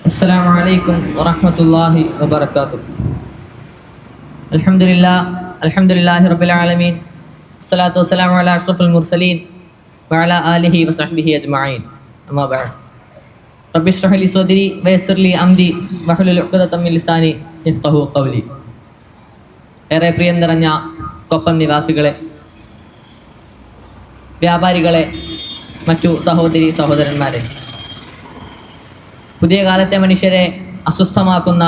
അസ്സലാമു അലൈക്കും വറഹ്മത്തുള്ളാഹി വബറകാതുഹു. അൽഹംദുലില്ലാഹി റബ്ബിൽ ആലമീൻ. അസ്സലാത്തു വസ്സലാമു അലാ അഷ്റഫിൽ മുർസലീൻ വഅലാ ആലിഹി വസഹ്ബിഹി അജ്മഈൻ. അമ്മാ ബഅദ്. റബ്ബി ഇശ്റഹ് ലി സദ്രി വയസ്സിർ ലി അംരി വഹ്ലുൽ ഉഖ്ദതം മിൻ ലിസാനി യഫ്ഖഹു ഖൗലി. ഏറെ പ്രിയം നിറഞ്ഞ കൊപ്പം നിവാസികളെ, വ്യാപാരികളെ, മറ്റു സഹോദരി സഹോദരന്മാരെ, പുതിയ കാലത്തെ മനുഷ്യരെ അസ്വസ്ഥമാക്കുന്ന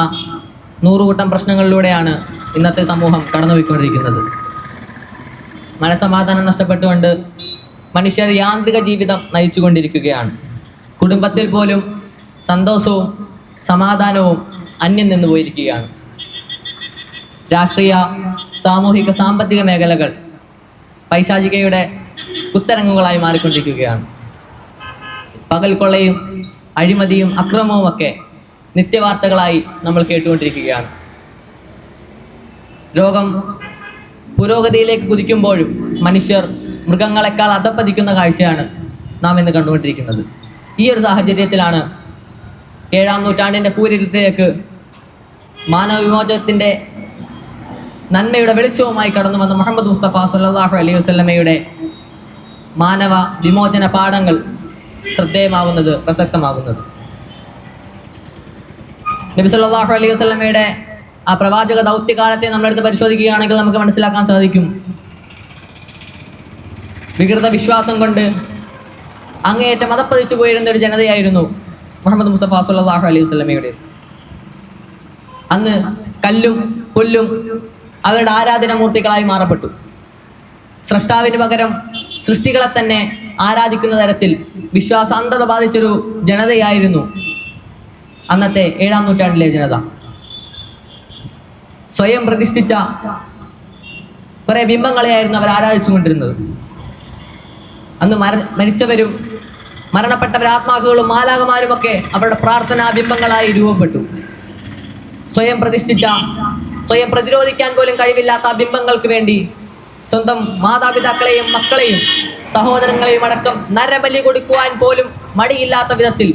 നൂറുകൂട്ടം പ്രശ്നങ്ങളിലൂടെയാണ് ഇന്നത്തെ സമൂഹം കടന്നുപോയിക്കൊണ്ടിരിക്കുന്നത്. മനസമാധാനം നഷ്ടപ്പെട്ടുകൊണ്ട് മനുഷ്യർ യാന്ത്രിക ജീവിതം നയിച്ചുകൊണ്ടിരിക്കുകയാണ്. കുടുംബത്തിൽ പോലും സന്തോഷവും സമാധാനവും അന്യം നിന്ന് പോയിരിക്കുകയാണ്. രാഷ്ട്രീയ, സാമൂഹിക, സാമ്പത്തിക മേഖലകൾ പൈശാചികയുടെ കുത്തരങ്ങുകളായി മാറിക്കൊണ്ടിരിക്കുകയാണ്. പകൽ കൊള്ളയും അഴിമതിയും അക്രമവും ഒക്കെ നിത്യവാർത്തകളായി നമ്മൾ കേട്ടുകൊണ്ടിരിക്കുകയാണ്. രോഗം പുരോഗതിയിലേക്ക് കുതിക്കുമ്പോഴും മനുഷ്യർ മൃഗങ്ങളെക്കാൾ അധപ്പതിക്കുന്ന കാഴ്ചയാണ് നാം ഇന്ന് കണ്ടുകൊണ്ടിരിക്കുന്നത്. ഈ ഒരു സാഹചര്യത്തിലാണ് 7-ാം നൂറ്റാണ്ടിൻ്റെ കൂരിരുട്ടിലേക്ക് മാനവ വിമോചനത്തിൻ്റെ നന്മയുടെ വെളിച്ചവുമായി കടന്നു വന്ന മുഹമ്മദ് മുസ്തഫ സല്ലല്ലാഹു അലൈഹി വസല്ലമയുടെ മാനവ വിമോചന പാഠങ്ങൾ ശ്രദ്ധേയമാകുന്നത്, പ്രസക്തമാകുന്നത്. നബി സല്ലല്ലാഹു അലൈഹി വസല്ലമയുടെ ആ പ്രവാചക ദൗത്യകാലത്തെ നമ്മളെടുത്ത് പരിശോധിക്കുകയാണെങ്കിൽ നമുക്ക് മനസ്സിലാക്കാൻ സാധിക്കും, വികൃത വിശ്വാസം കൊണ്ട് അങ്ങേയറ്റം മതപ്പതിച്ചു പോയിരുന്ന ഒരു ജനതയായിരുന്നു മുഹമ്മദ് മുസ്തഫ സല്ലല്ലാഹു അലൈഹി വസല്ലമയുടെ. അന്ന് കല്ലും പുല്ലും അവരുടെ ആരാധനാമൂർത്തികളായി മാറപ്പെട്ടു. സ്രഷ്ടാവിന് പകരം സൃഷ്ടികളെ തന്നെ ആരാധിക്കുന്ന തരത്തിൽ വിശ്വാസാന്ധത ബാധിച്ചൊരു ജനതയായിരുന്നു അന്നത്തെ 7-ാം നൂറ്റാണ്ടിലെ ജനത. സ്വയം പ്രതിഷ്ഠിച്ച കുറെ ബിംബങ്ങളെയായിരുന്നു അവർ ആരാധിച്ചുകൊണ്ടിരുന്നത്. അന്ന് മരിച്ചവരും മരണപ്പെട്ടവരുടെ ആത്മാക്കളും മാലാഖമാരുമൊക്കെ അവരുടെ പ്രാർത്ഥനാ ബിംബങ്ങളായി രൂപപ്പെട്ടു. സ്വയം പ്രതിഷ്ഠിച്ച, സ്വയം പ്രതിരോധിക്കാൻ പോലും കഴിവില്ലാത്ത ആ ബിംബങ്ങൾക്ക് വേണ്ടി സ്വന്തം മാതാപിതാക്കളെയും മക്കളെയും സഹോദരങ്ങളെയും അടക്കം നരബലി കൊടുക്കുവാൻ പോലും മടിയില്ലാത്ത വിധത്തിൽ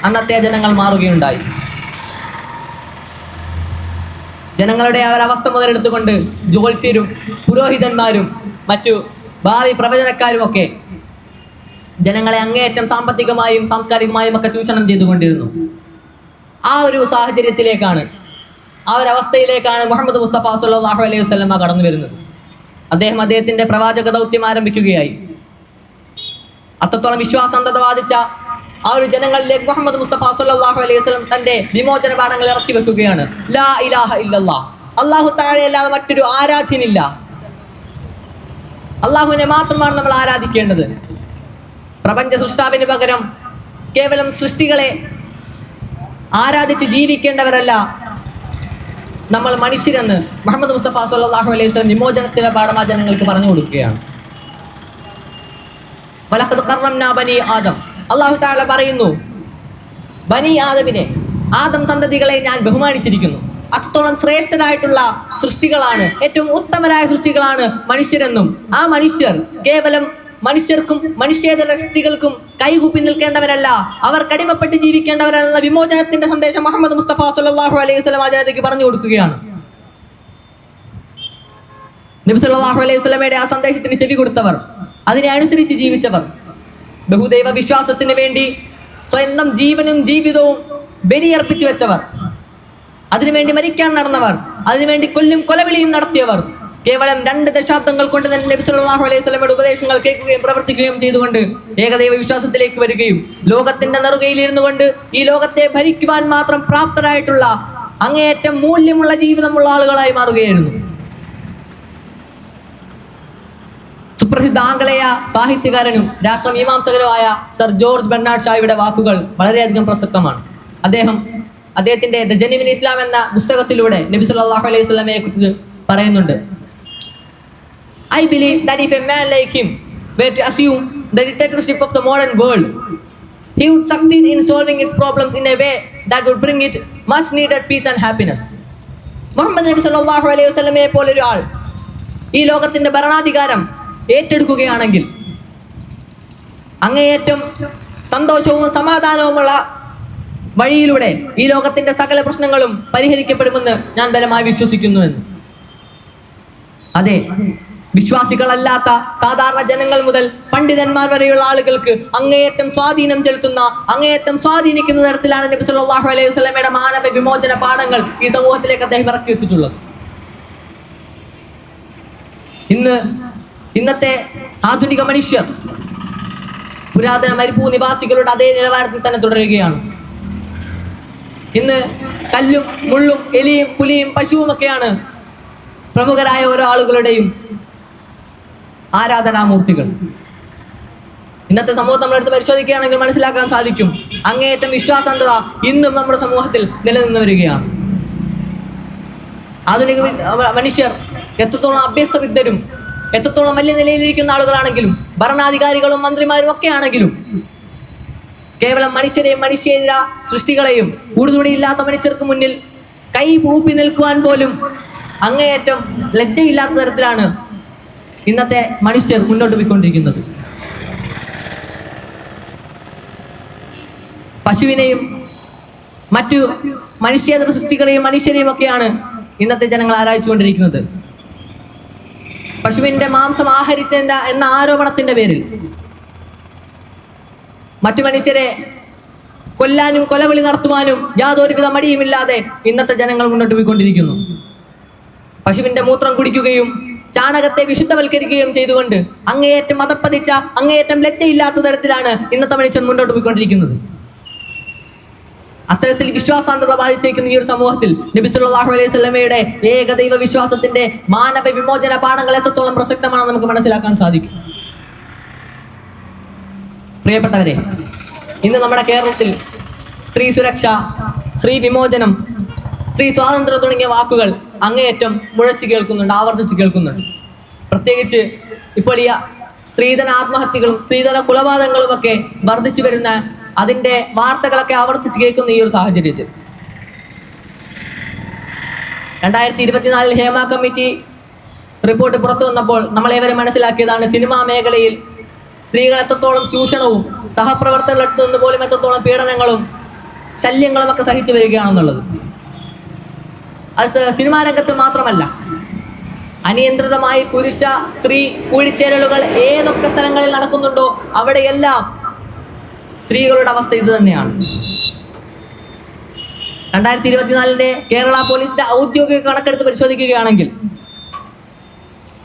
അന്നത്തെ ജനങ്ങൾ മാറുകയുണ്ടായി. ജനങ്ങളുടെ ആ ഒരവസ്ഥ മുതലെടുത്തുകൊണ്ട് ജ്യോത്സ്യരും പുരോഹിതന്മാരും മറ്റു ഭാവി പ്രവചനക്കാരും ഒക്കെ ജനങ്ങളെ അങ്ങേയറ്റം സാമ്പത്തികമായും സാംസ്കാരികമായും ഒക്കെ ചൂഷണം ചെയ്തുകൊണ്ടിരുന്നു. ആ ഒരു സാഹചര്യത്തിലേക്കാണ്, ആ ഒരു അവസ്ഥയിലേക്കാണ് മുഹമ്മദ് മുസ്തഫ സല്ലല്ലാഹു അലൈഹി വസല്ലമ കടന്നു വരുന്നത്. അദ്ദേഹത്തിന്റെ പ്രവാചക ദൗത്യം ആരംഭിക്കുകയായി. അത്രത്തോളം വിശ്വാസാന്ധത ബാധിച്ച ആ ഒരു ജനങ്ങളിലേക്ക് മുഹമ്മദ് മുസ്തഫ സല്ലല്ലാഹു അലൈഹി വസല്ലം തന്റെ വിമോചന പാഠങ്ങൾ ഇറക്കി വെക്കുകയാണ്. ലാ ഇലാഹ ഇല്ലല്ലാഹ്, അല്ലാഹു തആലയല്ലാതെ മറ്റൊരു ആരാധ്യനില്ല, അല്ലാഹുവിനെ മാത്രമാണ് നമ്മൾ ആരാധിക്കേണ്ടത്. പ്രപഞ്ച സൃഷ്ടാവിന് പകരം കേവലം സൃഷ്ടികളെ ആരാധിച്ച് ജീവിക്കേണ്ടവരല്ല നമ്മൾ മനുഷ്യരെന്ന് മുഹമ്മദ് മുസ്തഫ സല്ലല്ലാഹു അലൈഹി വസല്ലം വിമോചനത്തിലെ പാഠം ആ ജനങ്ങൾക്ക് പറഞ്ഞു കൊടുക്കുകയാണ്. വലഖദ് കറംനാ ബനി ആദം, അല്ലാഹു തആല പറയുന്നു, ബനി ആദമിനെ, ആദം സന്തതികളെ ഞാൻ ബഹുമാനിച്ചിരിക്കുന്നു. അത്രത്തോളം ശ്രേഷ്ഠരായിട്ടുള്ള സൃഷ്ടികളാണ്, ഏറ്റവും ഉത്തമരായ സൃഷ്ടികളാണ് മനുഷ്യരെന്നും ആ മനുഷ്യർ കേവലം മനുഷ്യർക്കും മനുഷ്യേതര സൃഷ്ടികൾക്കും കൈകൂപ്പി നിൽക്കേണ്ടവരല്ല, അവർ കടിമപ്പെട്ട് ജീവിക്കേണ്ടവരല്ല. വിമോചനത്തിന്റെ സന്ദേശം മുഹമ്മദ് മുസ്തഫ സല്ലല്ലാഹു അലൈഹി വസല്ലം ആ ജനതയ്ക്ക് പറഞ്ഞു കൊടുക്കുകയാണ്. നബി സല്ലല്ലാഹു അലൈഹി വസല്ലമയുടെ ആ സന്ദേശത്തിന് ചെവി കൊടുത്തവർ, അതിനെ അനുസരിച്ച് ജീവിച്ചവർ, ബഹുദൈവ വിശ്വാസത്തിന് വേണ്ടി സ്വന്തം ജീവനും ജീവിതവും ബലിയർപ്പിച്ചു വെച്ചവർ, അതിനുവേണ്ടി മരിക്കാൻ നടന്നവർ, അതിനുവേണ്ടി കൊലവിളിയും നടത്തിയവർ, കേവലം 2 ദശാബ്ദങ്ങൾ കൊണ്ട് തന്നെ നബി സല്ലല്ലാഹു അലൈഹി വസല്ലമയുടെ ഉപദേശങ്ങൾ കേൾക്കുകയും പ്രവർത്തിക്കുകയും ചെയ്തുകൊണ്ട് ഏകദൈവ വിശ്വാസത്തിലേക്ക് വരികയും ലോകത്തിന്റെ നെറുകയിലിരുന്നു കൊണ്ട് ഈ ലോകത്തെ ഭരിക്കുവാൻ മാത്രം പ്രാപ്തരായിട്ടുള്ള അങ്ങേയറ്റം മൂല്യമുള്ള ജീവിതമുള്ള ആളുകളായി മാറുകയായിരുന്നു. സുപ്രസിദ്ധ ആംഗലേയ സാഹിത്യകാരനും രാഷ്ട്രമീമാംസകനുമായ സർ ജോർജ് ബെർണാഡ് ഷായുടെ വാക്കുകൾ വളരെയധികം പ്രസക്തമാണ്. അദ്ദേഹത്തിന്റെ ദ ജെന്യുവിൻ ഇസ്ലാം എന്ന പുസ്തകത്തിലൂടെ നബി സല്ലല്ലാഹു അലൈഹി വസല്ലമയെ കുറിച്ച് പറയുന്നുണ്ട്. I believe that if a man like him were to assume the dictatorship of the modern world, he would succeed in solving its problems in a way that would bring it much needed peace and happiness. Muhammad നബി സല്ലല്ലാഹു അലൈഹി വസല്ലമയെ പോലൊരു ആൾ ഈ ലോകത്തിന്റെ ഭരണാധികാരം ഏറ്റെടുക്കുകയാണെങ്കിൽ അങ്ങേയറ്റം സന്തോഷവും സമാധാനവുമുള്ള വഴിയിലൂടെ ഈ ലോകത്തിന്റെ സകല പ്രശ്നങ്ങളും പരിഹരിക്കപ്പെടുമെന്ന് ഞാൻ ബലമായി വിശ്വസിക്കുന്നുവെന്ന്. അതെ, വിശ്വാസികളല്ലാത്ത സാധാരണ ജനങ്ങൾ മുതൽ പണ്ഡിതന്മാർ വരെയുള്ള ആളുകൾക്ക് അങ്ങേയറ്റം സ്വാധീനം ചെലുത്തുന്ന, അങ്ങേയറ്റം സ്വാധീനിക്കുന്ന തരത്തിലാണ് നബി സല്ലല്ലാഹു അലൈഹി വസല്ലമയുടെ മാനവ വിമോചന പാഠങ്ങൾ ഈ സമൂഹത്തിലേക്ക് അദ്ദേഹം ഇറക്കി വെച്ചിട്ടുള്ളത്. ഇന്നത്തെ ആധുനിക മനുഷ്യർ പുരാതന മരുഭൂ നിവാസികളുടെ അതേ നിലവാരത്തിൽ തന്നെ തുടരുകയാണ്. ഇന്ന് കല്ലും മുള്ളും എലിയും പുലിയും പശുവുമൊക്കെയാണ് പ്രമുഖരായ ഓരോ ആളുകളുടെയും ആരാധനാമൂർത്തികൾ. ഇന്നത്തെ സമൂഹം നമ്മളെടുത്ത് പരിശോധിക്കുകയാണെങ്കിൽ മനസ്സിലാക്കാൻ സാധിക്കും, അങ്ങേയറ്റം വിശ്വാസാന്തത ഇന്നും നമ്മുടെ സമൂഹത്തിൽ നിലനിന്ന് വരികയാണ്. ആധുനിക മനുഷ്യർ എത്രത്തോളം അഭ്യസ്ത വിദ്യരും എത്രത്തോളം വലിയ നിലയിലിരിക്കുന്ന ആളുകളാണെങ്കിലും ഭരണാധികാരികളും മന്ത്രിമാരും ഒക്കെ ആണെങ്കിലും കേവലം മനുഷ്യരെയും മനുഷ്യേതര സൃഷ്ടികളെയും കൂടുതുടിയില്ലാത്ത മനുഷ്യർക്ക് മുന്നിൽ കൈ പൂപ്പി നിൽക്കുവാൻ പോലും അങ്ങേയറ്റം ലജ്ജയില്ലാത്ത തരത്തിലാണ് ഇന്നത്തെ മനുഷ്യർ മുന്നോട്ട് പോയിക്കൊണ്ടിരിക്കുന്നത്. പശുവിനെയും മറ്റു മനുഷ്യേതര സൃഷ്ടികളെയും മനുഷ്യരെയും ഒക്കെയാണ് ഇന്നത്തെ ജനങ്ങൾ ആരാധിച്ചുകൊണ്ടിരിക്കുന്നത്. പശുവിന്റെ മാംസം ആഹരിച്ച എന്ന ആരോപണത്തിന്റെ പേരിൽ മറ്റു മനുഷ്യരെ കൊല്ലാനും കൊലവിളി നടത്തുവാനും യാതൊരുവിധ മടിയുമില്ലാതെ ഇന്നത്തെ ജനങ്ങൾ മുന്നോട്ട് പോയിക്കൊണ്ടിരിക്കുന്നു. പശുവിന്റെ മൂത്രം കുടിക്കുകയും ചാണകത്തെ വിശുദ്ധവൽക്കരിക്കുകയും ചെയ്തുകൊണ്ട് അങ്ങേയറ്റം മതപ്പതിച്ച, അങ്ങേയറ്റം ലജ്ജയില്ലാത്ത തരത്തിലാണ് ഇന്നത്തെ മനുഷ്യൻ മുന്നോട്ട് പോയിക്കൊണ്ടിരിക്കുന്നത്. അത്തരത്തിൽ വിശ്വാസാന്തത ബാധിച്ചിരിക്കുന്ന ഈ ഒരു സമൂഹത്തിൽ നബി സല്ലല്ലാഹു അലൈഹി വസല്ലമയുടെ ഏകദൈവ വിശ്വാസത്തിന്റെ മാനവ വിമോചന പാഠങ്ങൾ എത്രത്തോളം പ്രസക്തമാണെന്ന് നമുക്ക് മനസ്സിലാക്കാൻ സാധിക്കും. പ്രിയപ്പെട്ടവരെ, ഇന്ന് നമ്മുടെ കേരളത്തിൽ സ്ത്രീ സുരക്ഷ, സ്ത്രീ വിമോചനം, സ്ത്രീ സ്വാതന്ത്ര്യം തുടങ്ങിയ വാക്കുകൾ അങ്ങേയറ്റം മുഴച്ചു കേൾക്കുന്നുണ്ട്, ആവർത്തിച്ച് കേൾക്കുന്നുണ്ട്. പ്രത്യേകിച്ച് ഇപ്പോൾ ഈ സ്ത്രീധന ആത്മഹത്യകളും സ്ത്രീധന കൊലപാതകങ്ങളും ഒക്കെ വർദ്ധിച്ചു വരുന്ന അതിന്റെ വാർത്തകളൊക്കെ ആവർത്തിച്ച് കേൾക്കുന്ന ഈ ഒരു സാഹചര്യത്തിൽ 2024 ഹേമ കമ്മിറ്റി റിപ്പോർട്ട് പുറത്തു വന്നപ്പോൾ നമ്മളേവരും മനസ്സിലാക്കിയതാണ് സിനിമാ മേഖലയിൽ സ്ത്രീകൾ എത്രത്തോളം ചൂഷണവും സഹപ്രവർത്തകരുടെ നിന്ന് പോലും എത്രത്തോളം പീഡനങ്ങളും ശല്യങ്ങളും ഒക്കെ സഹിച്ചു വരികയാണെന്നുള്ളത്. അത് സിനിമാ രംഗത്ത് മാത്രമല്ല, അനിയന്ത്രിതമായി പുരുഷ സ്ത്രീ കൂടിച്ചേരലുകൾ ഏതൊക്കെ സ്ഥലങ്ങളിൽ നടക്കുന്നുണ്ടോ അവിടെയെല്ലാം സ്ത്രീകളുടെ അവസ്ഥ ഇത് തന്നെയാണ്. 2024 കേരള പോലീസിന്റെ ഔദ്യോഗിക കണക്കെടുത്ത് പരിശോധിക്കുകയാണെങ്കിൽ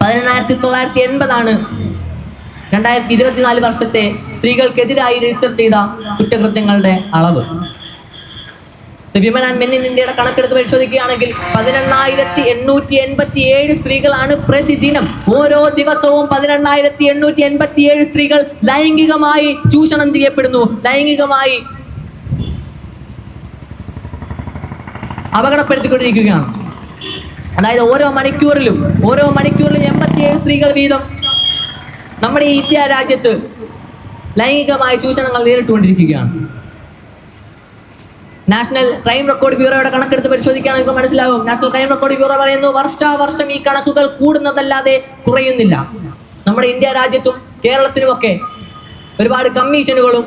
1980 2024 വർഷത്തെ സ്ത്രീകൾക്കെതിരായി രജിസ്റ്റർ ചെയ്ത കുറ്റകൃത്യങ്ങളുടെ അളവ്. വിമൻ ആൻഡ് മെൻ ഇൻ ഇന്ത്യയുടെ കണക്കെടുത്ത് പരിശോധിക്കുകയാണെങ്കിൽ 10887 സ്ത്രീകളാണ് പ്രതിദിനം, ഓരോ ദിവസവും 10887 സ്ത്രീകൾ ലൈംഗികമായി ചൂഷണം ചെയ്യപ്പെടുന്നു, ലൈംഗികമായി അപകടപ്പെടുത്തിക്കൊണ്ടിരിക്കുകയാണ്. അതായത് ഓരോ മണിക്കൂറിലും 87 സ്ത്രീകൾ വീതം നമ്മുടെ ഈ ഇന്ത്യ രാജ്യത്ത് ലൈംഗികമായ ചൂഷണങ്ങൾ നേരിട്ടുകൊണ്ടിരിക്കുകയാണ്. നാഷണൽ ക്രൈം റെക്കോർഡ് ബ്യൂറോയുടെ കണക്കെടുത്ത് പരിശോധിക്കുകയാണെങ്കിൽ മനസ്സിലാകും. നാഷണൽ ക്രൈം റെക്കോർഡ് ബ്യൂറോ പറയുന്നു, വർഷാവർഷം ഈ കണക്കുകൾ കൂടുന്നതല്ലാതെ കുറയുന്നില്ല. നമ്മുടെ ഇന്ത്യ രാജ്യത്തും കേരളത്തിനുമൊക്കെ ഒരുപാട് കമ്മീഷനുകളും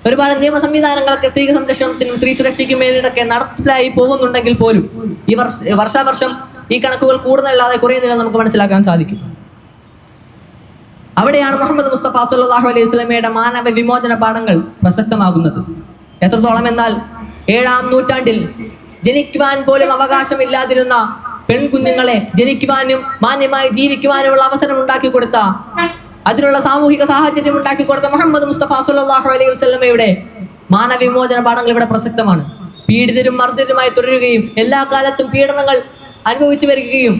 ഒരുപാട് നിയമ സംവിധാനങ്ങളൊക്കെ സ്ത്രീ സംരക്ഷണത്തിനും സ്ത്രീ സുരക്ഷയ്ക്കും വേണ്ടിയിട്ടൊക്കെ നടപ്പിലായി പോകുന്നുണ്ടെങ്കിൽ പോലും ഈ വർഷാവർഷം ഈ കണക്കുകൾ കൂടുന്നതല്ലാതെ കുറയുന്നില്ല നമുക്ക് മനസ്സിലാക്കാൻ സാധിക്കും. അവിടെയാണ് മുഹമ്മദ് മുസ്തഫ സല്ലല്ലാഹു അലൈഹി വസല്ലമയുടെ മാനവ വിമോചന പാഠങ്ങൾ പ്രസക്തമാകുന്നത്. എത്രത്തോളം എന്നാൽ 7-ാം നൂറ്റാണ്ടിൽ ജനിക്കുവാൻ പോലും അവകാശമില്ലാതിരുന്ന പെൺകുഞ്ഞുങ്ങളെ ജനിക്കുവാനും മാന്യമായി ജീവിക്കുവാനുമുള്ള അവസരം ഉണ്ടാക്കി കൊടുത്ത, അതിനുള്ള സാമൂഹിക സാഹചര്യം ഉണ്ടാക്കി കൊടുത്ത മുഹമ്മദ് മുസ്തഫ സല്ലല്ലാഹു അലൈഹി വസല്ലമയുടെ മാനവ വിമോചന പാഠങ്ങൾ ഇവിടെ പ്രസക്തമാണ്. പീഡിതരും മർദ്ദിതരുമായി തുടരുകയും എല്ലാ കാലത്തും പീഡനങ്ങൾ അനുഭവിച്ചു വരികയും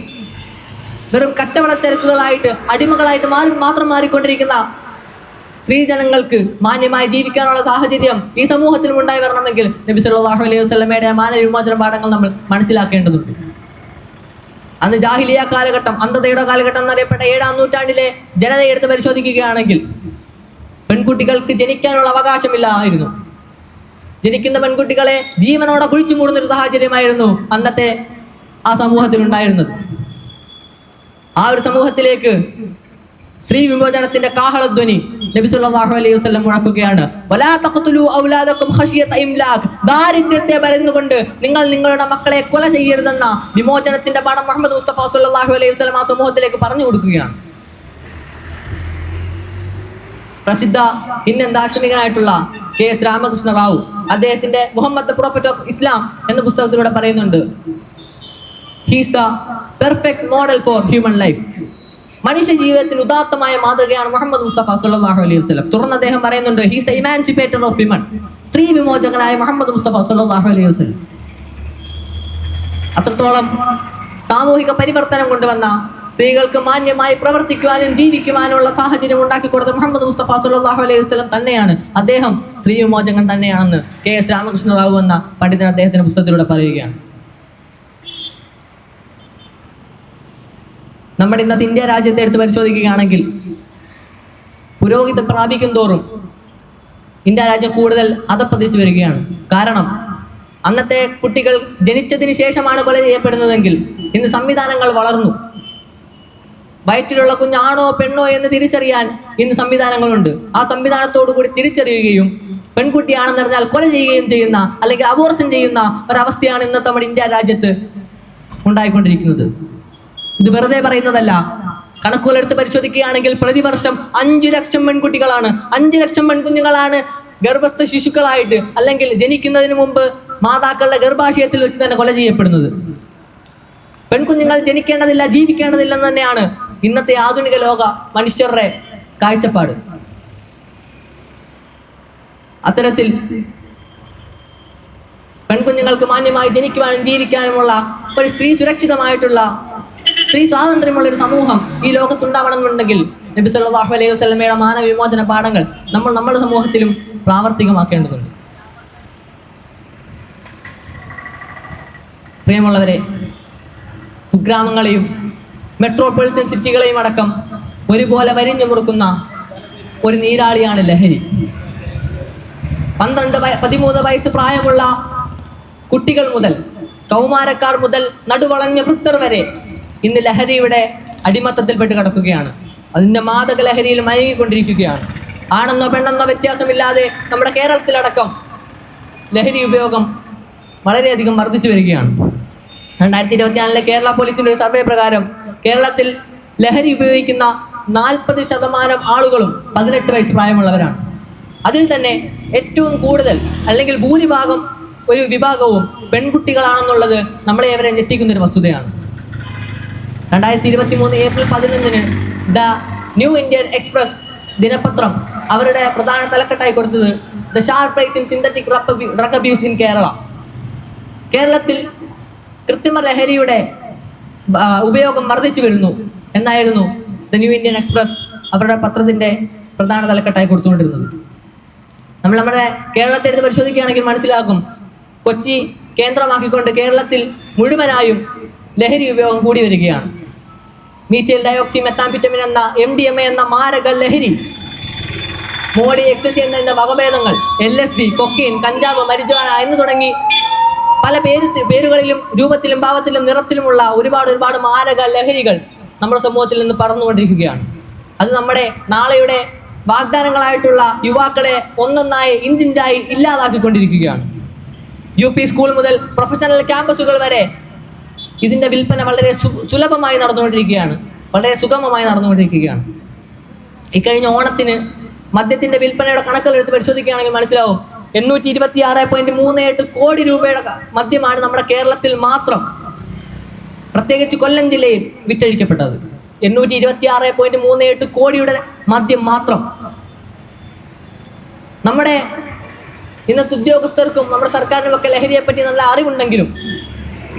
വെറും കച്ചവടച്ചരക്കുകളായിട്ട് അടിമകളായിട്ട് മാത്രം മാറിക്കൊണ്ടിരിക്കുന്ന സ്ത്രീജനങ്ങൾക്ക് മാന്യമായി ജീവിക്കാനുള്ള സാഹചര്യം ഈ സമൂഹത്തിലും ഉണ്ടായി വരണമെങ്കിൽ നബി സല്ലല്ലാഹു അലൈഹി വസല്ലമയുടെ മാനവ വിമോചന പാഠങ്ങൾ നമ്മൾ മനസ്സിലാക്കേണ്ടതുണ്ട്. അന്ന് ജാഹിലിയ കാലഘട്ടം, അന്ധതയുടെ കാലഘട്ടം എന്നറിയപ്പെട്ട 7-ാം നൂറ്റാണ്ടിലെ ജനതയെ എടുത്ത് പരിശോധിക്കുകയാണെങ്കിൽ പെൺകുട്ടികൾക്ക് ജനിക്കാനുള്ള അവകാശമില്ലായിരുന്നു. ജനിക്കുന്ന പെൺകുട്ടികളെ ജീവനോടെ കുഴിച്ചു മൂടുന്നൊരു സാഹചര്യമായിരുന്നു അന്നത്തെ ആ സമൂഹത്തിൽ ഉണ്ടായിരുന്നത്. ആ ഒരു സമൂഹത്തിലേക്ക് സ്ത്രീ വിമോചനത്തിന്റെ കാഹളധ്വനി നബി സല്ലല്ലാഹു അലൈഹി വസല്ലം മുഴക്കുകയാണ്. വലാ തഖ്തുലൂ ഔലാദകും ഖശിയത ഇംലാഖ്, ദാരിദ്ര്യത്തെ ഭയന്നുകൊണ്ട് നിങ്ങൾ നിങ്ങളുടെ മക്കളെ കൊല ചെയ്യരുതെന്ന വിമോചനത്തിന്റെ പാഠം മുഹമ്മദ് മുസ്തഫ സല്ലല്ലാഹു അലൈഹി വസല്ലം ആ സമൂഹത്തിലേക്ക് പറഞ്ഞു കൊടുക്കുകയാണ്. പ്രസിദ്ധ ഇന്ത്യൻ ദാർശനികനായിട്ടുള്ള KS രാമകൃഷ്ണ റാവു അദ്ദേഹത്തിന്റെ Muhammad the prophet of Islam എന്ന പുസ്തകത്തിലൂടെ പറയുന്നുണ്ട്, he's the perfect model for human life. മനുഷ്യ ജീവിതത്തിന് ഉദാത്തമായ മാതൃകയാണ് മുഹമ്മദ് മുസ്തഫ സല്ലല്ലാഹു അലൈഹി വസല്ലം. തുടർന്ന് അദ്ദേഹം പറയുന്നുണ്ട്, ഹീസ് ദ ഇമാൻസിപ്പേറ്റർ ഓഫ് വിമൻ, സ്ത്രീ വിമോചകനായ മുഹമ്മദ് മുസ്തഫ സല്ലല്ലാഹു അലൈഹി വസല്ലം. അത്രത്തോളം സാമൂഹിക പരിവർത്തനം കൊണ്ടുവന്ന, സ്ത്രീകൾക്ക് മാന്യമായി പ്രവർത്തിക്കുവാനും ജീവിക്കുവാനുള്ള സാഹചര്യം ഉണ്ടാക്കി കൊടുത്ത മുഹമ്മദ് മുസ്തഫ സല്ലല്ലാഹു അലൈഹി വസല്ലം തന്നെയാണ്. അദ്ദേഹം സ്ത്രീ വിമോചകൻ തന്നെയാണെന്ന് KS രാമകൃഷ്ണ റാവു എന്ന പണ്ഡിതൻ അദ്ദേഹത്തിന്റെ പുസ്തകത്തിലൂടെ പറയുകയാണ്. നമ്മുടെ ഇന്നത്തെ ഇന്ത്യ രാജ്യത്തെ എടുത്ത് പരിശോധിക്കുകയാണെങ്കിൽ പുരോഗതി പ്രാപിക്കും തോറും ഇന്ത്യ രാജ്യം കൂടുതൽ അധപ്പതിച്ചു വരികയാണ്. കാരണം അന്നത്തെ കുട്ടികൾ ജനിച്ചതിന് ശേഷമാണ് കൊല ചെയ്യപ്പെടുന്നതെങ്കിൽ ഇന്ന് സംവിധാനങ്ങൾ വളർന്നു. വയറ്റിലുള്ള കുഞ്ഞാണോ പെണ്ണോ എന്ന് തിരിച്ചറിയാൻ ഇന്ന് സംവിധാനങ്ങളുണ്ട്. ആ സംവിധാനത്തോടു കൂടി തിരിച്ചറിയുകയും പെൺകുട്ടിയാണെന്ന് പറഞ്ഞാൽ കൊല ചെയ്യുകയും ചെയ്യുന്ന, അല്ലെങ്കിൽ അബോർഷൻ ചെയ്യുന്ന ഒരവസ്ഥയാണ് ഇന്നത്തെ നമ്മുടെ ഇന്ത്യ രാജ്യത്ത് ഉണ്ടായിക്കൊണ്ടിരിക്കുന്നത്. ഇത് വെറുതെ പറയുന്നതല്ല. കണക്കുകൾ എടുത്ത് പരിശോധിക്കുകയാണെങ്കിൽ പ്രതിവർഷം 5 ലക്ഷം പെൺകുട്ടികളാണ്, 5 ലക്ഷം പെൺകുഞ്ഞുങ്ങളാണ് ഗർഭസ്ഥ ശിശുക്കളായിട്ട്, അല്ലെങ്കിൽ ജനിക്കുന്നതിന് മുമ്പ് മാതാക്കളുടെ ഗർഭാശയത്തിൽ വെച്ച് തന്നെ കൊല ചെയ്യപ്പെടുന്നത്. പെൺകുഞ്ഞുങ്ങൾ ജനിക്കേണ്ടതില്ല, ജീവിക്കേണ്ടതില്ലെന്ന് തന്നെയാണ് ഇന്നത്തെ ആധുനിക ലോക മനുഷ്യരുടെ കാഴ്ചപ്പാട്. അത്തരത്തിൽ പെൺകുഞ്ഞുങ്ങൾക്ക് മാന്യമായി ജനിക്കുവാനും ജീവിക്കാനുമുള്ള ഒരു സ്ത്രീ സുരക്ഷിതമായിട്ടുള്ള, സ്ത്രീ സ്വാതന്ത്ര്യമുള്ള ഒരു സമൂഹം ഈ ലോകത്തുണ്ടാവണമെന്നുണ്ടെങ്കിൽ നബി സല്ലല്ലാഹു അലൈഹി വസല്ലമയുടെ മാനവ വിമോചന പാഠങ്ങൾ നമ്മുടെ സമൂഹത്തിലും പ്രാവർത്തികമാക്കേണ്ടതുണ്ട്. പ്രിയമുള്ളവരെ, കുഗ്രാമങ്ങളെയും മെട്രോപൊളിറ്റൻ സിറ്റികളെയും അടക്കം ഒരുപോലെ വരിഞ്ഞു മുറുക്കുന്ന ഒരു നീരാളിയാണ് ലഹരി. 12-13 വയസ്സ് പ്രായമുള്ള കുട്ടികൾ മുതൽ കൗമാരക്കാർ മുതൽ നടുവളഞ്ഞ വൃദ്ധർ വരെ ഇന്ന് ലഹരിയുടെ അടിമത്തത്തിൽപ്പെട്ട് കിടക്കുകയാണ്. അതിൻ്റെ മാദക ലഹരിയിൽ മയങ്ങിക്കൊണ്ടിരിക്കുകയാണ്. ആണെന്നോ പെണ്ണെന്നോ വ്യത്യാസമില്ലാതെ നമ്മുടെ കേരളത്തിലടക്കം ലഹരി ഉപയോഗം വളരെയധികം വർദ്ധിച്ചു വരികയാണ്. 2024 കേരള പോലീസിൻ്റെ ഒരു സർവേ പ്രകാരം കേരളത്തിൽ ലഹരി ഉപയോഗിക്കുന്ന 40% ആളുകളും 18 വയസ്സ് പ്രായമുള്ളവരാണ്. അതിൽ തന്നെ ഏറ്റവും കൂടുതൽ, അല്ലെങ്കിൽ ഭൂരിഭാഗം ഒരു വിഭാഗവും പെൺകുട്ടികളാണെന്നുള്ളത് നമ്മളെ ഏവരെ ഞെട്ടിക്കുന്നൊരു വസ്തുതയാണ്. 2023 April 11 the new Indian express ദിനപത്രം അവരുടെ പ്രധാന തലക്കെട്ടായി കൊടുത്തത് the sharp rice in synthetic drug abuse in Kerala. കേരളത്തിൽ കൃത്രിമ ലഹരിയുടെ ഉപയോഗം വർദ്ധിച്ചു വരുന്നു എന്നായിരുന്നു ദ ന്യൂ ഇന്ത്യൻ എക്സ്പ്രസ് അവരുടെ പത്രത്തിൻ്റെ പ്രധാന തലക്കെട്ടായി കൊടുത്തുകൊണ്ടിരുന്നത്. നമ്മുടെ കേരളത്തെ എടുത്ത് പരിശോധിക്കുകയാണെങ്കിൽ മനസ്സിലാക്കും, കൊച്ചി കേന്ദ്രമാക്കിക്കൊണ്ട് കേരളത്തിൽ മുഴുവനായും ലഹരി ഉപയോഗം കൂടി വരികയാണ്. മീഥൈൽ ഡയോക്സി മെത്താംഫിറ്റമിൻ എന്ന MDMA എന്ന മാരക ലഹരി, മോളി, എക്സസി എന്ന വകഭേദങ്ങൾ, LSD, കൊക്കൈൻ, കഞ്ചാവ്, മരിജുവാന എന്ന് തുടങ്ങി പല പേരുകളിലും രൂപത്തിലും ഭാവത്തിലും നിറത്തിലുമുള്ള ഒരുപാട് മാരക ലഹരികൾ നമ്മുടെ സമൂഹത്തിൽ നിന്ന് പറന്നുകൊണ്ടിരിക്കുകയാണ്. അത് നമ്മുടെ നാളെയുടെ വാഗ്ദാനങ്ങളായിട്ടുള്ള യുവാക്കളെ ഒന്നൊന്നായി ഇഞ്ചിഞ്ചായി ഇല്ലാതാക്കിക്കൊണ്ടിരിക്കുകയാണ്. UP സ്കൂൾ മുതൽ പ്രൊഫഷണൽ ക്യാമ്പസുകൾ വരെ ഇതിൻ്റെ വിൽപ്പന വളരെ സുലഭമായി നടന്നുകൊണ്ടിരിക്കുകയാണ്, വളരെ സുഗമമായി നടന്നുകൊണ്ടിരിക്കുകയാണ്. ഇക്കഴിഞ്ഞ ഓണത്തിന് മദ്യത്തിൻ്റെ വിൽപ്പനയുടെ കണക്കുകൾ എടുത്ത് പരിശോധിക്കുകയാണെങ്കിൽ മനസ്സിലാവും, 826.38 കോടി രൂപയുടെ മദ്യമാണ് നമ്മുടെ കേരളത്തിൽ മാത്രം, പ്രത്യേകിച്ച് കൊല്ലം ജില്ലയിൽ വിറ്റഴിക്കപ്പെട്ടത്. 826.38 കോടിയുടെ മദ്യം മാത്രം. നമ്മുടെ ഇന്നത്തെ ഉദ്യോഗസ്ഥർക്കും നമ്മുടെ സർക്കാരിനുമൊക്കെ ലഹരിയെപ്പറ്റി നല്ല അറിവുണ്ടെങ്കിലും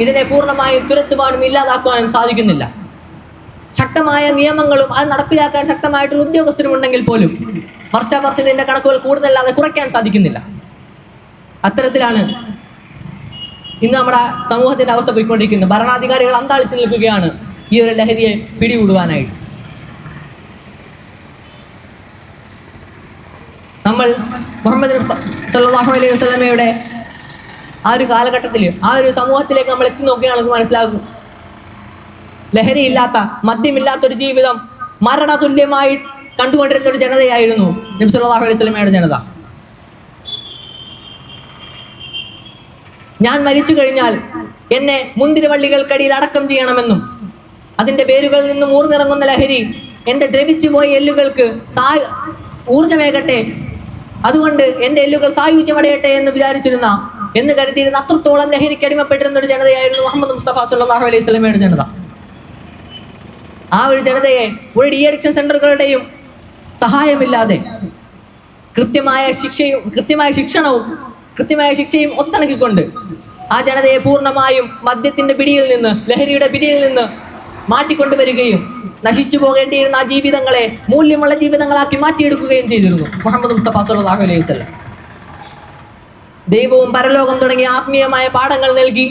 ഇതിനെ പൂർണ്ണമായും തുരത്തുവാനും ഇല്ലാതാക്കുവാനും സാധിക്കുന്നില്ല. ശക്തമായ നിയമങ്ങളും അത് നടപ്പിലാക്കാൻ ശക്തമായിട്ടുള്ള ഉദ്യോഗസ്ഥരും ഉണ്ടെങ്കിൽ പോലും വർഷാവർഷം ഇതിൻ്റെ കണക്കുകൾ കൂടുതലല്ലാതെ കുറയ്ക്കാൻ സാധിക്കുന്നില്ല. അത്തരത്തിലാണ് ഇന്ന് നമ്മുടെ സമൂഹത്തിൻ്റെ അവസ്ഥ പോയിക്കൊണ്ടിരിക്കുന്നത്. ഭരണാധികാരികൾ അന്താളിച്ച് നിൽക്കുകയാണ് ഈ ഒരു ലഹരിയെ പിടികൂടുവാനായിട്ട്. നമ്മൾ മുഹമ്മദ് സല്ലല്ലാഹു അലൈഹി വസല്ലമയുടെ ആ ഒരു കാലഘട്ടത്തിൽ, ആ ഒരു സമൂഹത്തിലേക്ക് നമ്മൾ എത്തി നോക്കുകയാണെങ്കിൽ മനസ്സിലാകും, ലഹരിയില്ലാത്ത, മദ്യമില്ലാത്തൊരു ജീവിതം മരണതുല്യമായി കണ്ടുകൊണ്ടിരുന്ന ഒരു ജനതയായിരുന്നു നബി സല്ലല്ലാഹു അലൈഹി വസല്ലമയുടെ ജനത. ഞാൻ മരിച്ചു കഴിഞ്ഞാൽ എന്നെ മുന്തിരിവള്ളികൾക്കടിയിൽ അടക്കം ചെയ്യണമെന്നും അതിൻ്റെ വേരുകളിൽ നിന്നും ഊർന്നിറങ്ങുന്ന ലഹരി എൻ്റെ ദ്രവിച്ചു പോയ എല്ലുകൾക്ക് ഊർജമേകട്ടെ, അതുകൊണ്ട് എൻ്റെ എല്ലുകൾ സായുജ്യമടയട്ടെ എന്ന് കരുതിയിരുന്ന അത്രത്തോളം ലഹരിക്ക് അടിമപ്പെട്ടിരുന്ന ഒരു ജനതയായിരുന്നു മുഹമ്മദ് മുസ്തഫ സല്ലല്ലാഹു അലൈഹി വസല്ലമയുടെ ജനത. ആ ഒരു ജനതയെ ഒരു ഡി അഡിക്ഷൻ സെന്ററുകളുടെയും സഹായമില്ലാതെ കൃത്യമായ ശിക്ഷയും ഒത്തിണക്കിക്കൊണ്ട് ആ ജനതയെ പൂർണ്ണമായും മദ്യത്തിന്റെ പിടിയിൽ നിന്ന്, ലഹരിയുടെ പിടിയിൽ നിന്ന് മാറ്റിക്കൊണ്ടുവരികയും നശിച്ചു പോകേണ്ടിയിരുന്ന ആ ജീവിതങ്ങളെ മൂല്യമുള്ള ജീവിതങ്ങളാക്കി മാറ്റിയെടുക്കുകയും ചെയ്തിരുന്നു മുഹമ്മദ് മുസ്തഫ സല്ലല്ലാഹു അലൈഹി വസല്ലം. ദൈവവും പരലോകം തുടങ്ങിയ ആത്മീയമായ പാഠങ്ങൾ നൽകി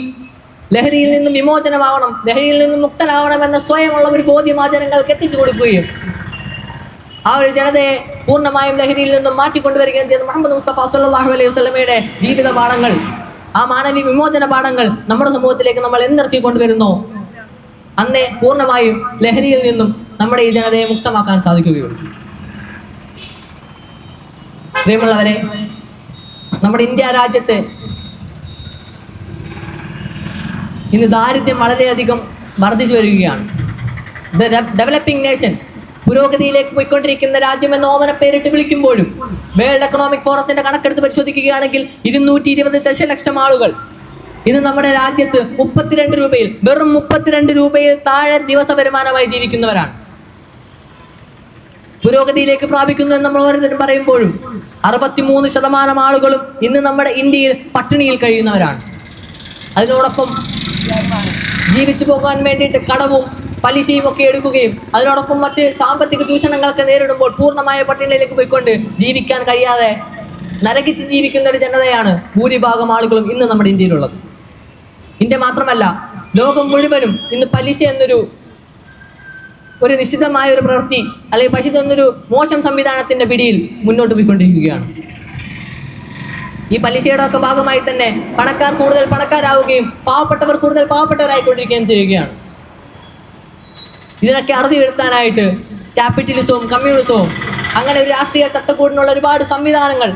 ലഹരിയിൽ നിന്നും വിമോചനമാവണം, ലഹരിയിൽ നിന്നും മുക്തനാവണം എന്ന സ്വയമുള്ള ഒരു ബോധ്യം ആ ജനങ്ങൾക്ക് എത്തിച്ചു കൊടുക്കുകയും ആ ഒരു ജനതയെ പൂർണ്ണമായും ലഹരിയിൽ നിന്നും മാറ്റിക്കൊണ്ടുവരികയും ചെയ്ത മുഹമ്മദ് മുസ്തഫ സല്ലല്ലാഹു അലൈഹി വസല്ലമയുടെ ജീവിത പാഠങ്ങൾ, ആ മാനവീയ വിമോചന പാഠങ്ങൾ നമ്മുടെ സമൂഹത്തിലേക്ക് നമ്മൾ എന്നിറക്കിക്കൊണ്ടുവരുന്നോ അന്നേ പൂർണ്ണമായും ലഹരിയിൽ നിന്നും നമ്മുടെ ഈ ജനതയെ മുക്തമാക്കാൻ സാധിക്കുകയുള്ളൂ. പ്രിയമുള്ളവരെ, നമ്മുടെ ഇന്ത്യ രാജ്യത്ത് ഇന്ന് ദാരിദ്ര്യം വളരെയധികം വർദ്ധിച്ചു വരികയാണ്. ഡെവലപ്പിംഗ് നേഷൻ, പുരോഗതിയിലേക്ക് പോയിക്കൊണ്ടിരിക്കുന്ന രാജ്യം എന്ന ഓമന പേരിട്ട് വിളിക്കുമ്പോഴും വേൾഡ് എക്കണോമിക് ഫോറത്തിന്റെ കണക്കെടുത്ത് പരിശോധിക്കുകയാണെങ്കിൽ 220 ദശലക്ഷം ആളുകൾ ഇന്ന് നമ്മുടെ രാജ്യത്ത് 32 രൂപയിൽ, വെറും 32 രൂപയിൽ താഴെ ദിവസ വരുമാനമായി ജീവിക്കുന്നവരാണ്. പുരോഗതിയിലേക്ക് പ്രാപിക്കുന്നു എന്ന് നമ്മൾ ഓരോരുത്തരും പറയുമ്പോഴും 63% ആളുകളും ഇന്ന് നമ്മുടെ ഇന്ത്യയിൽ പട്ടിണിയിൽ കഴിയുന്നവരാണ്. അതിനോടൊപ്പം ജീവിച്ചു പോകാൻ വേണ്ടിയിട്ട് കടവും പലിശയും ഒക്കെ എടുക്കുകയും അതിനോടൊപ്പം മറ്റ് സാമ്പത്തിക ചൂഷണങ്ങളൊക്കെ നേരിടുമ്പോൾ പൂർണ്ണമായ പട്ടിണിയിലേക്ക് പോയിക്കൊണ്ട് ജീവിക്കാൻ കഴിയാതെ നരകിച്ച് ജീവിക്കുന്ന ഒരു ജനതയാണ് ഭൂരിഭാഗം ആളുകളും ഇന്ന് നമ്മുടെ ഇന്ത്യയിലുള്ളത്. ഇന്ത്യ മാത്രമല്ല, ലോകം മുഴുവനും ഇന്ന് പലിശ എന്നൊരു നിശ്ചിതമായ ഒരു പ്രവൃത്തി അല്ലെങ്കിൽ പലിശ എന്നൊരു മോശം സംവിധാനത്തിന്റെ പിടിയിൽ മുന്നോട്ട് പോയിക്കൊണ്ടിരിക്കുകയാണ്. ഈ പലിശയുടെ ഒക്കെ ഭാഗമായി തന്നെ പണക്കാർ കൂടുതൽ പണക്കാരാവുകയും പാവപ്പെട്ടവർ കൂടുതൽ പാവപ്പെട്ടവരായിക്കൊണ്ടിരിക്കുകയും ചെയ്യുകയാണ്. ഇതിനൊക്കെ അറുതി വരുത്താനായിട്ട് ക്യാപിറ്റലിസവും കമ്മ്യൂണിസവും അങ്ങനെ ഒരു രാഷ്ട്രീയ ചട്ടക്കൂടിനുള്ള ഒരുപാട് സംവിധാനങ്ങൾ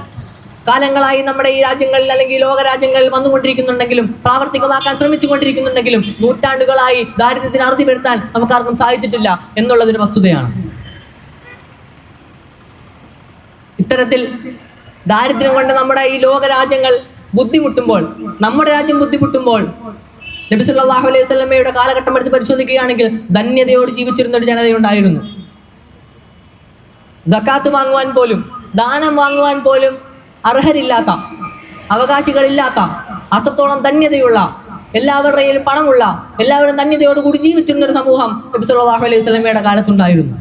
കാലങ്ങളായി നമ്മുടെ ഈ രാജ്യങ്ങളിൽ അല്ലെങ്കിൽ ലോകരാജ്യങ്ങളിൽ വന്നുകൊണ്ടിരിക്കുന്നുണ്ടെങ്കിലും പ്രാവർത്തികമാക്കാൻ ശ്രമിച്ചുകൊണ്ടിരിക്കുന്നുണ്ടെങ്കിലും നൂറ്റാണ്ടുകളായി ദാരിദ്ര്യത്തിന് അറുതി വരുത്താൻ നമുക്കാർക്കും സാധിച്ചിട്ടില്ല എന്നുള്ളതൊരു വസ്തുതയാണ്. ഇത്തരത്തിൽ ദാരിദ്ര്യം കൊണ്ട് നമ്മുടെ ഈ ലോകരാജ്യങ്ങൾ ബുദ്ധിമുട്ടുമ്പോൾ, നമ്മുടെ രാജ്യം ബുദ്ധിമുട്ടുമ്പോൾ നബി സല്ലല്ലാഹു അലൈഹി വസല്ലമയുടെ കാലഘട്ടം എടുത്ത് പരിശോധിക്കുകയാണെങ്കിൽ ധന്യതയോട് ജീവിച്ചിരുന്ന ഒരു ജനതയുണ്ടായിരുന്നു. സക്കാത്ത് വാങ്ങുവാൻ പോലും, ദാനം വാങ്ങുവാൻ പോലും അർഹരില്ലാത്ത, അവകാശികളില്ലാത്ത, അത്രത്തോളം ധന്യതയുള്ള, എല്ലാവരുടെയും പണമുള്ള, എല്ലാവരും ധന്യതയോടുകൂടി ജീവിച്ചിരുന്ന ഒരു സമൂഹം നബി സല്ലല്ലാഹു അലൈഹി വസല്ലമയുടെ കാലത്തുണ്ടായിരുന്നു.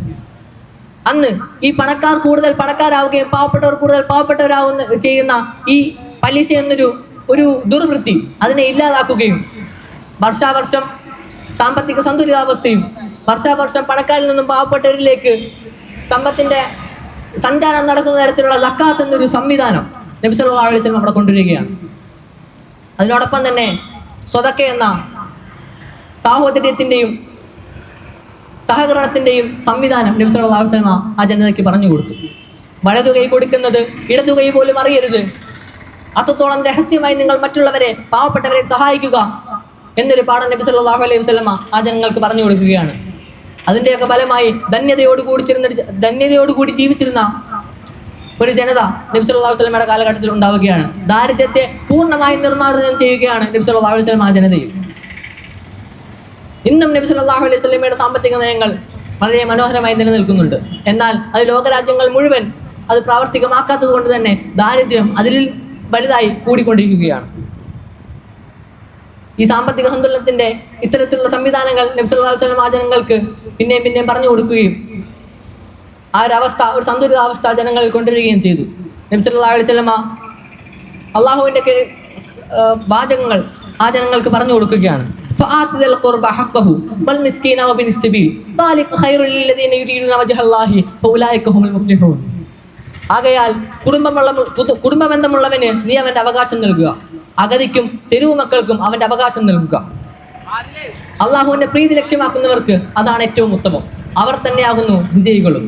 അന്ന് ഈ പണക്കാർ കൂടുതൽ പണക്കാരാവുകയും പാവപ്പെട്ടവർ കൂടുതൽ പാവപ്പെട്ടവരാവുന്ന ചെയ്യുന്ന ഈ പലിശ എന്നൊരു ദുർവൃത്തി അതിനെ ഇല്ലാതാക്കുകയും വർഷാവർഷം സാമ്പത്തിക സന്തുലിതാവസ്ഥയും വർഷാവർഷം പണക്കാരിൽ നിന്നും പാവപ്പെട്ടവരിലേക്ക് സമ്പത്തിന്റെ സഞ്ചാരം നടക്കുന്ന തരത്തിലുള്ള സക്കാത്ത് എന്നൊരു സംവിധാനം നബി സല്ലല്ലാഹു അലൈഹി വസല്ലം അവിടെ കൊണ്ടുവരികയാണ്. അതിനോടൊപ്പം തന്നെ സ്വതക്ക എന്ന സാഹോദര്യത്തിന്റെയും സഹകരണത്തിന്റെയും സംവിധാനം നബി സല്ലല്ലാഹു അലൈഹി വസല്ലം ആ ജനതയ്ക്ക് പറഞ്ഞു കൊടുത്തു. വലതുകൈ കൊടുക്കുന്നത് ഇടതുകൈ പോലും അറിയരുത്, അത്രത്തോളം രഹസ്യമായി നിങ്ങൾ മറ്റുള്ളവരെ, പാവപ്പെട്ടവരെ സഹായിക്കുക എന്നൊരു പാഠം നബി സല്ലല്ലാഹു അലൈഹി വസല്ലം ആ ജനങ്ങൾക്ക് പറഞ്ഞു കൊടുക്കുകയാണ്. അതിൻ്റെയൊക്കെ ഫലമായി ധന്യതയോടുകൂടി ജീവിച്ചിരുന്ന ഒരു ജനത നബി സല്ലല്ലാഹു അലൈഹി വസല്ലമയുടെ കാലഘട്ടത്തിൽ ഉണ്ടാവുകയാണ്. ദാരിദ്ര്യത്തെ പൂർണ്ണമായും നിർമ്മാർജ്ജനം ചെയ്യുകയാണ് നബി സല്ലല്ലാഹു അലൈഹി വസല്ലം ആ ജനതയിൽ. ഇന്നും നബി സല്ലല്ലാഹു അലൈഹി വസല്ലമയുടെ സാമ്പത്തിക നയങ്ങൾ വളരെ മനോഹരമായി നിലനിൽക്കുന്നുണ്ട്. എന്നാൽ അത് ലോകരാജ്യങ്ങൾ മുഴുവൻ അത് പ്രാവർത്തികമാക്കാത്തത് കൊണ്ട് തന്നെ ദാരിദ്ര്യം അതിൽ വലുതായി കൂടിക്കൊണ്ടിരിക്കുകയാണ്. ഈ സാമ്പത്തിക സന്തുലനത്തിന്റെ ഇത്തരത്തിലുള്ള സംവിധാനങ്ങൾ നബി സല്ലല്ലാഹു അലൈഹി വസല്ലം ആ ജനങ്ങൾക്ക് പിന്നെയും പറഞ്ഞു കൊടുക്കുകയും ആ ഒരു സന്തുലിതാവസ്ഥ ജനങ്ങളിൽ കൊണ്ടുവരികയും ചെയ്തു. നബി സല്ലല്ലാഹു അലൈഹി വസല്ലം അള്ളാഹുവിന്റെ വാചകങ്ങൾ ആ ജനങ്ങൾക്ക് പറഞ്ഞു കൊടുക്കുകയാണ്. ആകയാൽ കുടുംബബന്ധമുള്ളവന് നീ അവന്റെ അവകാശം നൽകുക, അഗതിക്കും തെരുവു മക്കൾക്കും അവന്റെ അവകാശം നൽകുക. അള്ളാഹുവിന്റെ പ്രീതി ലക്ഷ്യമാക്കുന്നവർക്ക് അതാണ് ഏറ്റവും ഉത്തമം. അവർ തന്നെയാകുന്നു വിജയികളും.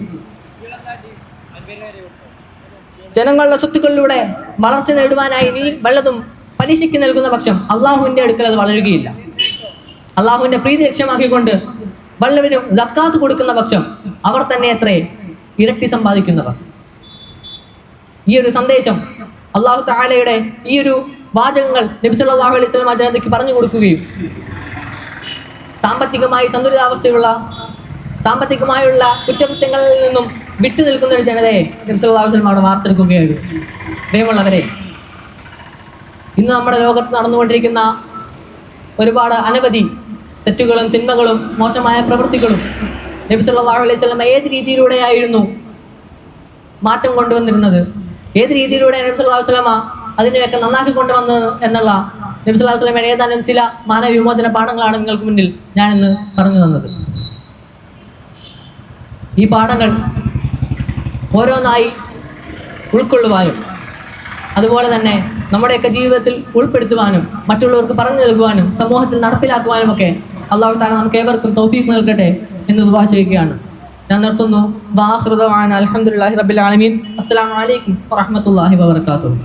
ജനങ്ങളുടെ സ്വത്തുക്കളിലൂടെ വളർച്ച നേടുവാനായി നീ വല്ലതും പലിശയ്ക്ക് നൽകുന്ന പക്ഷം അള്ളാഹുവിൻ്റെ അടുക്കൽ അത് വളരുകയില്ല. അള്ളാഹുവിൻ്റെ പ്രീതി ലക്ഷ്യമാക്കിക്കൊണ്ട് വല്ലവരും സക്കാത്ത് കൊടുക്കുന്ന പക്ഷം അവർ തന്നെ എത്രേ ഇരട്ടി സമ്പാദിക്കുന്നവർ. ഈ ഒരു സന്ദേശം അള്ളാഹു തആലയുടെ ഈ ഒരു വാചകങ്ങൾ നബി സല്ലല്ലാഹു അലൈഹി വസല്ലം ജനതയ്ക്ക് പറഞ്ഞു കൊടുക്കുകയും സാമ്പത്തികമായി സന്തുലിതാവസ്ഥയുള്ള സാമ്പത്തികമായുള്ള കുറ്റകൃത്യങ്ങളിൽ നിന്നും വിട്ടു നിൽക്കുന്ന ഒരു ജനതയെ നബി സല്ലല്ലാഹു അലൈഹി വസല്ലം അവിടെ വാർത്തെടുക്കുകയായിരുന്നു. ദൈവമുള്ളവരെ, ഇന്ന് നമ്മുടെ ലോകത്ത് നടന്നുകൊണ്ടിരിക്കുന്ന ഒരുപാട് അനവധി തെറ്റുകളും തിന്മകളും മോശമായ പ്രവൃത്തികളും നബി സല്ലല്ലാഹു അലൈഹി വസല്ലം ഏത് രീതിയിലൂടെയായിരുന്നു മാറ്റം കൊണ്ടുവന്നിരുന്നത്, ഏത് രീതിയിലൂടെ നബി സല്ലല്ലാഹു അലൈഹി വസല്ലം അതിനെയൊക്കെ നന്നാക്കി കൊണ്ടുവന്നത് എന്നുള്ള നബി സല്ലല്ലാഹു അലൈഹി വസല്ലം ഏതാനും ചില മാനവവിമോചന പാഠങ്ങളാണ് നിങ്ങൾക്ക് മുന്നിൽ ഞാനിന്ന് പറഞ്ഞു തന്നത്. ഈ പാഠങ്ങൾ ഓരോന്നായി ഉൾക്കൊള്ളുവാനും അതുപോലെ തന്നെ നമ്മുടെയൊക്കെ ജീവിതത്തിൽ ഉൾപ്പെടുത്തുവാനും മറ്റുള്ളവർക്ക് പറഞ്ഞു നൽകുവാനും സമൂഹത്തിൽ നടപ്പിലാക്കുവാനും ഒക്കെ അല്ലാഹു തആല നമുക്ക് ഏവർക്കും തൗഫീഖ് നൽകട്ടെ എന്ന് ദുആ ചെയ്യുകയാണ്. ഞാൻ നിർത്തുന്നു. വാഖിറു ദഅവാന അൽഹംദുലില്ലാഹി റബ്ബിൽ ആലമീൻ. അസ്സലാമു അലൈക്കും വറഹ്മത്തുള്ളാഹി വബറകാതുഹു.